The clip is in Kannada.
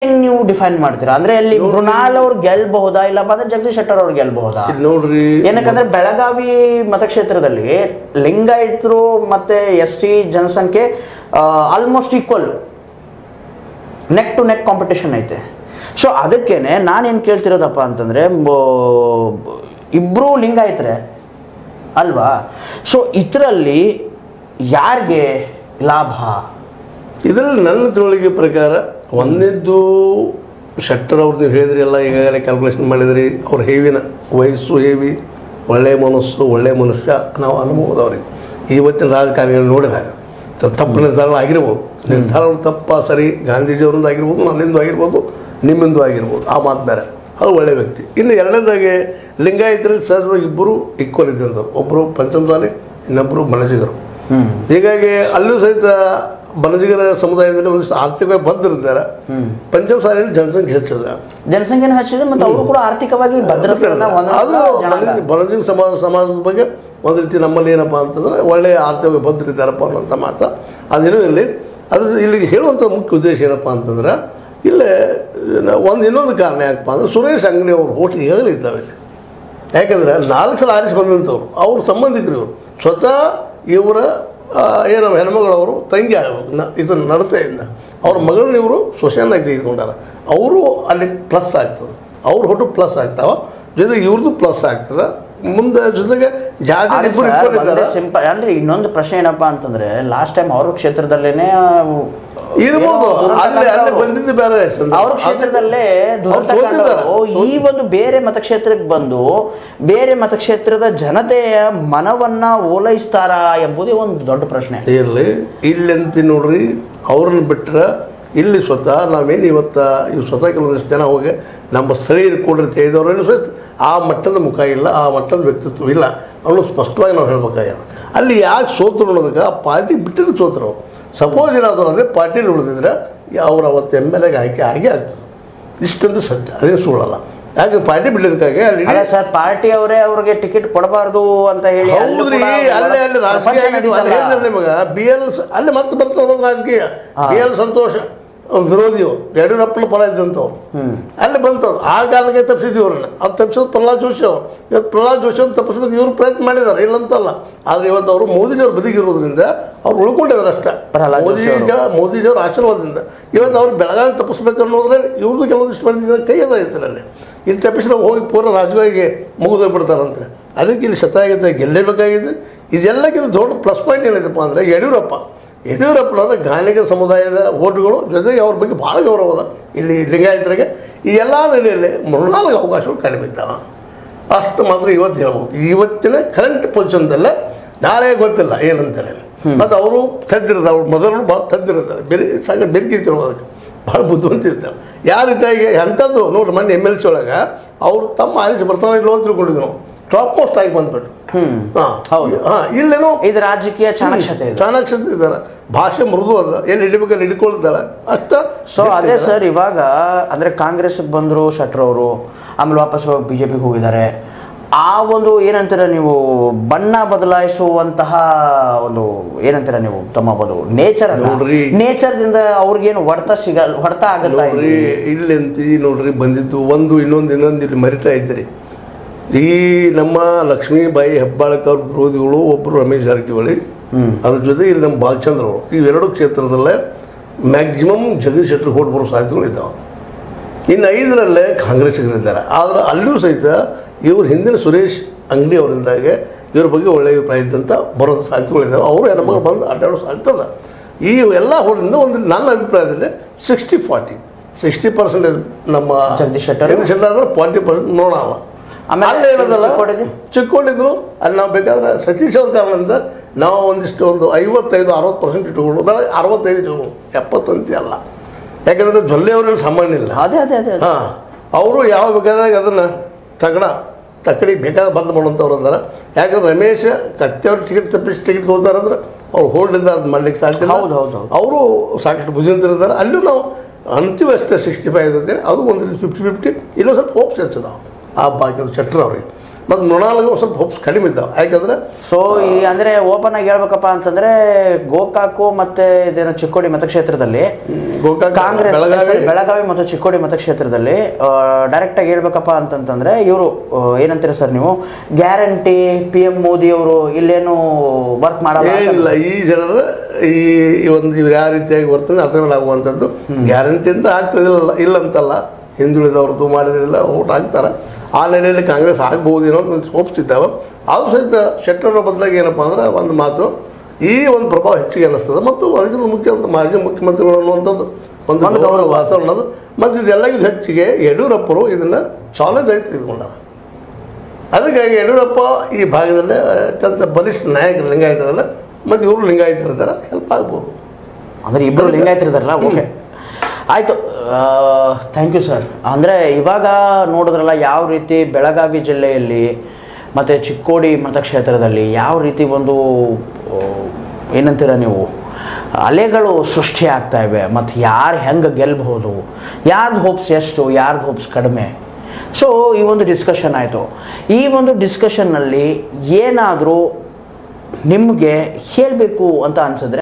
ನೀವು ಡಿಫೈನ್ ಮಾಡ್ತೀರಾ ಅಂದ್ರೆ ಅಲ್ಲಿ ಮೃಣಾಲ್ ಅವ್ರು ಗೆಲ್ಬಹುದಾ ಇಲ್ಲ ಬಂದ್ರೆ ಜಗದೀಶ್ ಶೆಟ್ಟರ್ ಅವ್ರು ಗೆಲ್ಬಹುದಾ ನೋಡ್ರಿ ಏನಕ್ಕಂದ್ರೆ ಬೆಳಗಾವಿ ಮತಕ್ಷೇತ್ರದಲ್ಲಿ ಲಿಂಗಾಯತರು ಮತ್ತೆ ST ಜನಸಂಖ್ಯೆ almost equal, neck to neck competition ಐತೆ. ಸೊ ಅದಕ್ಕೇನೆ ನಾನೇನು ಕೇಳ್ತಿರೋದಪ್ಪ ಅಂತಂದ್ರೆ ಇಬ್ರು ಲಿಂಗಾಯತರೆ ಅಲ್ವಾ, ಸೊ ಇದರಲ್ಲಿ ಯಾರಿಗೆ ಲಾಭ? ಇದರಲ್ಲಿ ನನ್ನ ತಿಳುವಳಿಕೆ ಪ್ರಕಾರ ಒಂದನೇದ್ದು ಶೆಟ್ಟರ್ ಅವ್ರು ನೀವು ಹೇಳಿದ್ರಿ ಎಲ್ಲ ಈಗಾಗಲೇ ಕ್ಯಾಲ್ಕುಲೇಷನ್ ಮಾಡಿದ್ರಿ. ಅವ್ರ ಹೇವಿನ ವಯಸ್ಸು ಹೇವಿ, ಒಳ್ಳೆಯ ಮನಸ್ಸು, ಒಳ್ಳೆಯ ಮನುಷ್ಯ ನಾವು ಅನ್ಬೋದು ಅವ್ರಿಗೆ. ಇವತ್ತಿನ ರಾಜಕಾರಣಿಗಳು ನೋಡಿದಾಗ ತಪ್ಪು ನಿರ್ಧಾರಗಳು ಆಗಿರ್ಬೋದು, ನಿರ್ಧಾರಗಳು ತಪ್ಪ ಸರಿ, ಗಾಂಧೀಜಿಯವರಿಂದ ಆಗಿರ್ಬೋದು, ನನ್ನಿಂದು ಆಗಿರ್ಬೋದು, ನಿಮ್ಮಿಂದು ಆಗಿರ್ಬೋದು, ಆ ಮಾತು ಬೇರೆ, ಅದು ಒಳ್ಳೆಯ ವ್ಯಕ್ತಿ. ಇನ್ನು ಎರಡನೇದಾಗಿ ಲಿಂಗಾಯತರಲ್ಲಿ ಸಹಜವಾಗಿ ಇಬ್ಬರು ಈಕ್ವಲ್ ಇದ್ದಂಥವ್ರು, ಒಬ್ಬರು ಪಂಚಮಸಾಲಿ, ಇನ್ನೊಬ್ಬರು ಬಣಜಿಗರು. ಹೀಗಾಗಿ ಅಲ್ಲೂ ಸಹಿತ ಬಣಜಿಗರ ಸಮುದಾಯದಲ್ಲಿ ಒಂದಿಷ್ಟು ಆರ್ಥಿಕವಾಗಿ ಬದ್ಧರಿದ್ದಾರೆ. ಪಂಚಮಸಾಲಿಯಲ್ಲಿ ಜನಸಂಖ್ಯೆ ಜನಸಂಖ್ಯೆನ ಹೆಚ್ಚಿದೆ ಮತ್ತು ಅವರು ಕೂಡ ಆರ್ಥಿಕವಾಗಿ ಆದರೂ ಬಣಜಿಗ ಸಮಾಜದ ಬಗ್ಗೆ ಒಂದು ರೀತಿ ನಮ್ಮಲ್ಲಿ ಏನಪ್ಪ ಅಂತಂದ್ರೆ ಒಳ್ಳೆಯ ಆರ್ಥಿಕವಾಗಿ ಬದ್ಧರಿದ್ದಾರಪ್ಪ ಅನ್ನೋಂಥ ಮಾತು ಅದೇನೋ ಇಲ್ಲಿ. ಅದು ಇಲ್ಲಿಗೆ ಹೇಳುವಂಥ ಮುಖ್ಯ ಉದ್ದೇಶ ಏನಪ್ಪ ಅಂತಂದ್ರೆ ಇಲ್ಲೇ ಇನ್ನೊಂದು ಕಾರಣ ಯಾಕಪ್ಪ ಅಂದ್ರೆ ಸುರೇಶ್ ಅಂಗಡಿ ಅವ್ರ ಹೋಟ್ಲಿಗೆ ಈಗಾಗಲೇ ಇದ್ದಾವೆ ಇಲ್ಲಿ. ಯಾಕಂದರೆ 4 ಸಲ ಆರಿಸಿ ಬಂದಂಥವ್ರು, ಅವ್ರ ಸಂಬಂಧಿಕರು ಇವರು. ಸ್ವತಃ ಇವರ ಏನೋ ಹೆಣ್ಮಗಳವರು ತಂಗಿ ಆಗಬೇಕು ಇದನ್ನು ನಡತೆಯಿಂದ ಅವ್ರ ಮಗಳನ್ನ ಇವರು ಸೊಸೆಯನ್ನಾಗಿ ತೆಗೆದುಕೊಂಡಾರ. ಅವರು ಅಲ್ಲಿ ಪ್ಲಸ್ ಆಗ್ತದೆ, ಅವ್ರ ಹೊಟ್ಟು ಪ್ಲಸ್ ಆಗ್ತಾವ, ಜೊತೆಗೆ ಇವ್ರದ್ದು ಪ್ಲಸ್ ಆಗ್ತದೆ ಮುಂದೆ. ಜೊತೆಗೆ ಜಾತಿ ಸಿಂಪಲ್ ಅಂದ್ರೆ ಇನ್ನೊಂದು ಪ್ರಶ್ನೆ ಏನಪ್ಪಾ ಅಂತಂದ್ರೆ ಲಾಸ್ಟ್ ಟೈಮ್ ಅವ್ರ ಕ್ಷೇತ್ರದಲ್ಲೇನೆ ಇರ್ಬೋದು, ಅಲ್ಲಿ ಬಂದಿದ್ದು ಬೇರೆ ಅವ್ರ ಕ್ಷೇತ್ರದಲ್ಲೇ ಈ ಒಂದು ಬೇರೆ ಮತಕ್ಷೇತ್ರಕ್ಕೆ ಬಂದು ಬೇರೆ ಮತಕ್ಷೇತ್ರದ ಜನತೆಯ ಮನವನ್ನ ಓಲೈಸ್ತಾರಾ ಎಂಬುದೇ ಒಂದು ದೊಡ್ಡ ಪ್ರಶ್ನೆ. ಇರಲಿ ಇಲ್ಲಂತ ನೋಡ್ರಿ, ಅವ್ರನ್ನ ಬಿಟ್ಟರೆ ಇಲ್ಲಿ ಸ್ವತಃ ನಾವೇನು ಇವು ಸ್ವತಃ ಕೆಲವೊಂದಿಷ್ಟು ಜನ ಹೋಗಿ ನಮ್ಮ ಸ್ಥಳೀಯರು ಕೊಡ್ರಿ ತೆಗೆದವ್ರಲ್ಲಿ ಸಹಿತ ಆ ಮಟ್ಟದ ಮುಖ ಇಲ್ಲ, ಆ ಮಟ್ಟದ ವ್ಯಕ್ತಿತ್ವ ಇಲ್ಲ ಅನ್ನೋ ಸ್ಪಷ್ಟವಾಗಿ ನಾವು ಹೇಳ್ಬೇಕಾಗ್ಯದ. ಅಲ್ಲಿ ಯಾಕೆ ಸೋತರು ಅನ್ನೋದಕ್ಕೆ ಆ ಪಾರ್ಟಿ ಬಿಟ್ಟಿದ್ದು ಸೋತರು ಅವರು. ಸಪೋಸ್ ಏನಾದರೂ ಅದೇ ಪಾರ್ಟಿಲಿ ಉಳಿದಿದ್ರೆ ಅವ್ರು ಅವತ್ತು MLA ಆಯ್ಕೆ ಆಗೇ ಆಗ್ತದೆ, ಇಷ್ಟಂತೂ ಸತ್ಯ, ಅದೇನು ಸುಳ್ಳಲ್ಲ. ಯಾಕೆ ಪಾರ್ಟಿ ಬಿಡೋದಕ್ಕಾಗಿ ಅಲ್ಲಿ ಸರ್ ಪಾರ್ಟಿ ಅವರೇ ಅವ್ರಿಗೆ ಟಿಕೆಟ್ ಕೊಡಬಾರ್ದು ಅಂತ ಹೇಳಿ ಹೌದ್ರಿ, ಅಲ್ಲೇ ಅಲ್ಲಿ ರಾಜಕೀಯ ನಿಮಗೆ BL ಅಲ್ಲಿ ಮತ್ತೆ ಬರ್ತಾರೆ ರಾಜಕೀಯ. BL ಸಂತೋಷ ವಿರೋಧಿಯವರು, ಯಡಿಯೂರಪ್ಪನ ಪರ ಇದ್ದಂಥವ್ರು ಅಲ್ಲಿ ಬಂತವ್ರು. ಆ ಕಾರಣಕ್ಕೆ ತಪ್ಪಿಸಿದ್ವಿ ಅವ್ರನ್ನ. ಅವ್ರು ತಪ್ಪಿಸೋದು ಪ್ರಹ್ಲಾದ್ ಜೋಶಿ ಅವರು. ಇವತ್ತು ಪ್ರಹ್ಲಾದ್ ಜೋಶಿ ಅವ್ರು ತಪ್ಪಿಸ್ಬೇಕು ಇವರು ಪ್ರಯತ್ನ ಮಾಡಿದ್ದಾರೆ, ಇಲ್ಲಂತಲ್ಲ. ಆದರೆ ಇವತ್ತು ಅವರು ಮೋದಿಜಿಯವ್ರು ಬದಿಗಿರೋದ್ರಿಂದ ಅವ್ರು ಉಳ್ಕೊಂಡಿದ್ದಾರೆ ಅಷ್ಟೇ. ಮೋದಿಜಿಯವ್ರ ಆಶೀರ್ವಾದದಿಂದ ಇವತ್ತು ಅವ್ರು ಬೆಳಗಾವಿ ತಪ್ಪಿಸ್ಬೇಕು ಅನ್ನೋದ್ರಲ್ಲಿ ಇವ್ರದ್ದು ಕೆಲವೊಂದಿಷ್ಟು ಮಂದಿ ಕೈ ಅದಾಗಿರ್ತಾರೆ ಅಲ್ಲಿ. ಇಲ್ಲಿ ತಪ್ಪಿಸಿದ್ರೆ ಹೋಗಿ ಪೂರ ರಾಜಕೀಯಕ್ಕೆ ಮುಗಿದೋಗ್ಬಿಡ್ತಾರಂತೆ. ಅದಕ್ಕೆ ಇಲ್ಲಿ ಶತಾಯಗತ ಗೆಲ್ಲೇಬೇಕಾಗಿದೆ. ಇದೆಲ್ಲಕ್ಕಿಂತ ದೊಡ್ಡ ಪ್ಲಸ್ ಪಾಯಿಂಟ್ ಏನಿದೆಪ್ಪ ಅಂದರೆ ಯಡಿಯೂರಪ್ಪನವರ ಗಾಣಿಗ ಸಮುದಾಯದ ಓಟುಗಳು, ಜೊತೆಗೆ ಅವ್ರ ಬಗ್ಗೆ ಭಾಳ ಗೌರವ ಅದ ಇಲ್ಲಿ ಲಿಂಗಾಯತರಿಗೆ. ಈ ಎಲ್ಲ ನೆಲೆಯಲ್ಲಿ ಮೃಣಾಲ್ಗೆ ಅವಕಾಶಗಳು ಕಡಿಮೆ ಇದ್ದಾವೆ ಅಷ್ಟು ಮಾತ್ರ ಇವತ್ತು ಹೇಳ್ಬೋದು. ಇವತ್ತಿನ ಕರೆಂಟ್ ಪೊಸಿಷನ್ದಲ್ಲೇ ನಾಳೆ ಗೊತ್ತಿಲ್ಲ ಏನಂತೇಳಿ. ಮತ್ತು ಅವರು ತದ್ದಿರ್ತಾರೆ, ಅವ್ರು ಮೊದಲು ಭಾಳ ತದ್ದಿರ್ತಾರೆ, ಸಾಕು ಬೆರಕಿ ತಿಳೋದಕ್ಕೆ ಭಾಳ ಬುದ್ಧಿವಂತ ಇರ್ತಾರೆ. ಯಾವ ರೀತಿಯಾಗಿ ಅಂಥದ್ದು ನೋಡ್ರಿ, ಮೊನ್ನೆ MLC ಒಳಗೆ ಅವರು ತಮ್ಮ ಆರಿಸಿ ಬರ್ತಾನೆ ಇಲ್ಲೋ ಅಂತ ತಿಳ್ಕೊಂಡಿದ್ವಿ ನಾವು. ಟಾಪ್ ಮೋಸ್ಟ್ ಆಗಿ ಬಂದ್ಬಿಟ್ರು. ಇಲ್ಲೇನೋ ಇದು ರಾಜಕೀಯ ಚಾಣಾಕ್ಷತೆ ಇದ್ದಾರೆ, ಭಾಷೆ ಮೃದು ಅಲ್ಲ, ಎಲ್ಲಿ ಹಿಡಿಬೇಕಲ್ಲಿ ಹಿಡ್ಕೊಳ್ತಾಳೆ ಅಷ್ಟ. ಸೊ ಅದೇ ಸರ್, ಇವಾಗ ಅಂದ್ರೆ ಕಾಂಗ್ರೆಸ್ ಬಂದರು ಶೆಟ್ಟರ್ ಅವರು, ಆಮೇಲೆ ವಾಪಸ್ BJPಗೆ ಹೋಗಿದ್ದಾರೆ. ಆ ಒಂದು ಏನಂತೀರ ನೀವು ಬಣ್ಣ ಬದಲಾಯಿಸುವಂತಹ ಒಂದು ಏನಂತೀರ ನೀವು ತಮ್ಮ ಒಂದು ನೇಚರ್ದಿಂದ ಅವ್ರಿಗೇನು ಹೊಡೆತ ಆಗಲ್ಲ ಇಲ್ಲಿ ಅಂತ ನೋಡ್ರಿ. ಬಂದಿದ್ದು ಇನ್ನೊಂದು ಇಲ್ಲಿ ಮರಿತಾ ಇದ್ರಿ. ಈ ನಮ್ಮ ಲಕ್ಷ್ಮೀಬಾಯಿ ಹೆಬ್ಬಾಳ್ಕರ್ ವಿರೋಧಿಗಳು ಒಬ್ಬರು ರಮೇಶ್ ಜಾರಕಿಹೊಳಿ, ಅದ್ರ ಜೊತೆ ಇಲ್ಲಿ ನಮ್ಮ ಬಾಲಚಂದ್ರ ಅವರು. ಇವೆರಡು ಕ್ಷೇತ್ರದಲ್ಲೇ ಮ್ಯಾಕ್ಸಿಮಮ್ ಜಗದೀಶ್ ಶೆಟ್ಟರ್ ಹೋಟ್ ಬರೋ ಸಾಧ್ಯತೆಗಳಿದ್ದಾವೆ. ಇನ್ನು 5ರಲ್ಲೇ ಕಾಂಗ್ರೆಸ್ಸಿಗರಿದ್ದಾರೆ. ಆದರೆ ಅಲ್ಲಿಯೂ ಸಹಿತ ಇವ್ರ ಹಿಂದಿನ ಸುರೇಶ್ ಅಂಗಡಿ ಅವರಿಂದಾಗೆ ಇವ್ರ ಬಗ್ಗೆ ಒಳ್ಳೆಯ ಅಭಿಪ್ರಾಯ ಇದ್ದಂಥ ಬರೋ ಸಾಧ್ಯತೆಗಳಿದ್ದಾವೆ. ಅವರು ಹೆಣ್ಮಗಳು ಬಂದು ಅಡ್ಡಾಡೋ ಸಾಧ್ಯತೆ. ಈ ಎಲ್ಲ ಹೋಟೆಲಿಂದ ಒಂದು ನನ್ನ ಅಭಿಪ್ರಾಯದಲ್ಲಿ 60% ನಮ್ಮ ಜಗದೀಶ್ ಶೆಟ್ಟರ್ ಆದರೆ 40% ನೋಡಲ್ಲ. ಅಲ್ಲೇ ಇರೋದಲ್ಲ, ಚಿಕ್ಕೊಂಡಿದ್ರು ಅಲ್ಲಿ ನಾವು ಬೇಕಾದ್ರೆ ಸತೀಶ್ ಅವ್ರ ಕಾರಣದಿಂದ ನಾವು ಒಂದು 55-60% ಇಟ್ಕೊಂಡು ಬೇಡ 65 ಇಟ್ಕೊಂಡು 70 ಅಲ್ಲ. ಯಾಕಂದರೆ ಜೊಲ್ಲೆಯವ್ರೇನು ಸಾಮಾನ್ಯ ಇಲ್ಲ. ಹಾಂ, ಅವರು ಯಾವ ಬೇಕಾದಾಗ ಅದನ್ನು ತಕ್ಕಡಿ ಬೇಕಾದ್ರೆ ಬಂದ್ ಮಾಡುವಂಥವ್ರು ಅಂತಾರೆ. ಯಾಕಂದ್ರೆ ರಮೇಶ್ ಕತ್ತೆಯವ್ರು ಟಿಕೆಟ್ ತೊಗೊಳ್ತಾರಂದ್ರೆ ಅವ್ರು ಹೋಲ್ಡಿಂದ ಅದು ಮಾಡ್ಲಿಕ್ಕೆ ಸಾಧ್ಯ ಇಲ್ಲ. ಅವರು ಸಾಕಷ್ಟು ಬುದ್ಧಿವಂತರಿದ್ದಾರೆ. ಅಲ್ಲೂ ನಾವು ಅಂತಿಮ ಅಷ್ಟೇ 65 ಇರ್ತೇನೆ. ಅದು ಒಂದು 50-50 ಇನ್ನೂ ಸ್ವಲ್ಪ ಹೋಪ್ಸ್ ಹೆಚ್ಚದ ಆ ಬಾಕಿ ಶೆಟ್ಟರ್ ಅವ್ರಿಗೆ. ಮತ್ತು ಮೃಣಾಲ್ಗೆ ಸ್ವಲ್ಪ ಹೋಪ್ಸ್ ಕಡಿಮೆ ಇದ್ದಾವೆ. ಯಾಕಂದರೆ ಸೊ ಈ ಅಂದರೆ ಓಪನ್ ಆಗಿ ಹೇಳ್ಬೇಕಪ್ಪ ಅಂತಂದರೆ ಗೋಕಾಕು ಮತ್ತು ಇದೇನು ಚಿಕ್ಕೋಡಿ ಮತಕ್ಷೇತ್ರದಲ್ಲಿ ಗೋಕಾಕ್, ಕಾಂಗ್ರೆಸ್ ಬೆಳಗಾವಿ ಮತ್ತು ಚಿಕ್ಕೋಡಿ ಮತಕ್ಷೇತ್ರದಲ್ಲಿ ಡೈರೆಕ್ಟಾಗಿ ಹೇಳ್ಬೇಕಪ್ಪ ಅಂತಂತಂದರೆ ಇವರು ಏನಂತೀರ ಸರ್ ನೀವು, ಗ್ಯಾರಂಟಿ PM ಮೋದಿ ಅವರು ಇಲ್ಲೇನು ವರ್ಕ್ ಮಾಡಲ್ಲ ಏನಿಲ್ಲ. ಈ ಜನರ ಈ ಒಂದು ಇವ್ರು ಯಾವ ರೀತಿಯಾಗಿ ವರ್ತನೆ ಅದರ ಮೇಲೆ ಆಗುವಂಥದ್ದು ಗ್ಯಾರಂಟಿ ಅಂತ ಆಗ್ತದಿಲ್ಲ, ಇಲ್ಲಂತಲ್ಲ. ಹಿಂದುಳಿದವ್ರದ್ದು ಮಾಡಿದ್ರಿಲ್ಲ ಓಟ್ ಹಾಕ್ತಾರೆ. ಆ ನೆಲೆಯಲ್ಲಿ ಕಾಂಗ್ರೆಸ್ ಆಗ್ಬಹುದೇನೋ ಅಂತ ಹೋಪ್ಸಿದ್ದಾವೆ. ಆದರೂ ಸಹಿತ ಶೆಟ್ಟರ ಬದಲಾಗಿ ಏನಪ್ಪ ಅಂದ್ರೆ ಒಂದು ಮಾತು, ಈ ಒಂದು ಪ್ರಭಾವ ಹೆಚ್ಚಿಗೆ ಅನ್ನಿಸ್ತದೆ. ಮತ್ತು ಅದಕ್ಕಿಂತ ಮುಖ್ಯ ಅಂತ ಮಾಜಿ ಮುಖ್ಯಮಂತ್ರಿಗಳು ಅನ್ನುವಂಥದ್ದು ಒಂದು ಗೌರವ ವಾತಾವರಣದ ಮತ್ತು ಇದೆಲ್ಲಕ್ಕಿಂತ ಹೆಚ್ಚಿಗೆ ಯಡಿಯೂರಪ್ಪರು ಇದನ್ನು ಚಾಲೆಂಜ್ ಆಗಿ ತೆಗೆದುಕೊಂಡಾರೆ. ಅದಕ್ಕಾಗಿ ಯಡಿಯೂರಪ್ಪ ಈ ಭಾಗದಲ್ಲೇ ಅತ್ಯಂತ ಬಲಿಷ್ಠ ನಾಯಕರು ಲಿಂಗಾಯತರಲ್ಲ, ಮತ್ತು ಇವರು ಲಿಂಗಾಯತರಿದ್ದಾರೆ, ಹೆಲ್ಪ್ ಆಗ್ಬೋದು. ಅಂದರೆ ಇಬ್ಬರು ಲಿಂಗಾಯತರಿದ್ದಾರಲ್ಲ, ಓಕೆ ಆಯಿತು. Thank you sir. ಅಂದರೆ ಇವಾಗ ನೋಡಿದ್ರಲ್ಲ ಯಾವ ರೀತಿ ಬೆಳಗಾವಿ ಜಿಲ್ಲೆಯಲ್ಲಿ ಮತ್ತು ಚಿಕ್ಕೋಡಿ ಮತಕ್ಷೇತ್ರದಲ್ಲಿ ಯಾವ ರೀತಿ ಒಂದು ಏನಂತೀರ ನೀವು ಅಲೆಗಳು ಸೃಷ್ಟಿ ಆಗ್ತಾ ಇವೆ, ಮತ್ತು ಯಾರು ಹೆಂಗೆ ಗೆಲ್ಲಬಹುದು, ಯಾರ್ದು ಹೋಪ್ಸ್ ಎಷ್ಟು, ಯಾರ್ದು ಹೋಪ್ಸ್ ಕಡಿಮೆ. ಸೊ ಈ ಒಂದು ಡಿಸ್ಕಷನ್ ಆಯಿತು. ಈ ಒಂದು ಡಿಸ್ಕಷನ್ನಲ್ಲಿ ಏನಾದರೂ ನಿಮಗೆ ಹೇಳಬೇಕು ಅಂತ ಅನಿಸಿದ್ರೆ